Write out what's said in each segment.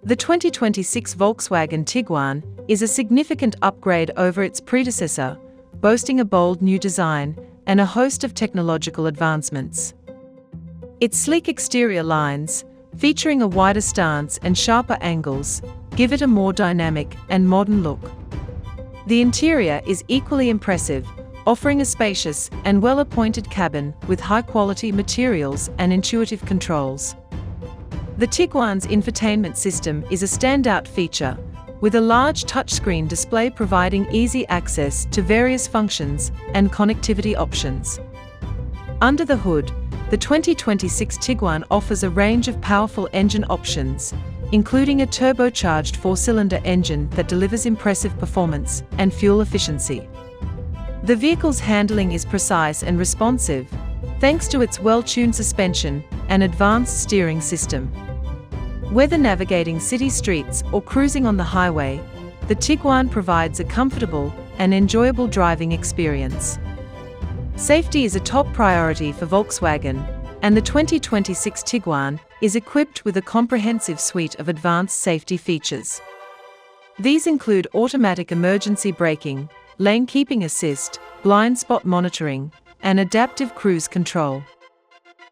The 2026 Volkswagen Tiguan is a significant upgrade over its predecessor, boasting a bold new design and a host of technological advancements. Its sleek exterior lines, featuring a wider stance and sharper angles, give it a more dynamic and modern look. The interior is equally impressive, offering a spacious and well-appointed cabin with high-quality materials and intuitive controls. The Tiguan's infotainment system is a standout feature, with a large touchscreen display providing easy access to various functions and connectivity options. Under the hood, the 2026 Tiguan offers a range of powerful engine options, including a turbocharged 4-cylinder engine that delivers impressive performance and fuel efficiency. The vehicle's handling is precise and responsive, thanks to its well-tuned suspension and advanced steering system. Whether navigating city streets or cruising on the highway, the Tiguan provides a comfortable and enjoyable driving experience. Safety is a top priority for Volkswagen, and the 2026 Tiguan is equipped with a comprehensive suite of advanced safety features. These include automatic emergency braking, lane keeping assist, blind spot monitoring, and adaptive cruise control.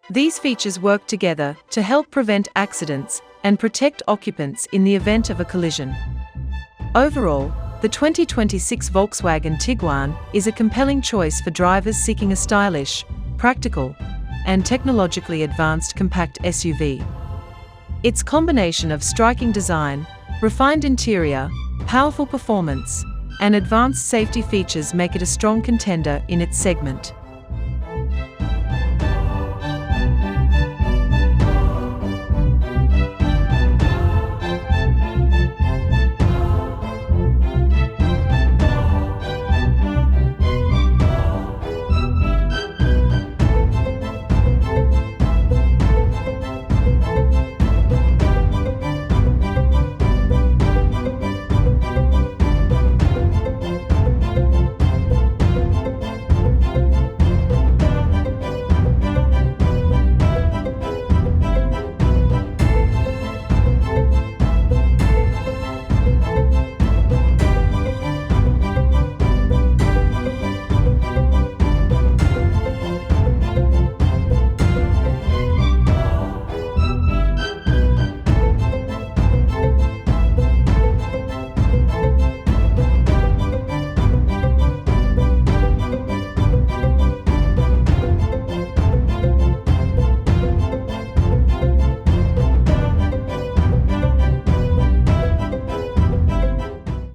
These features work together to help prevent accidents and protect occupants in the event of a collision. Overall, the 2026 Volkswagen Tiguan is a compelling choice for drivers seeking a stylish, practical, and technologically advanced compact SUV. Its combination of striking design, refined interior, powerful performance, and advanced safety features make it a strong contender in its segment.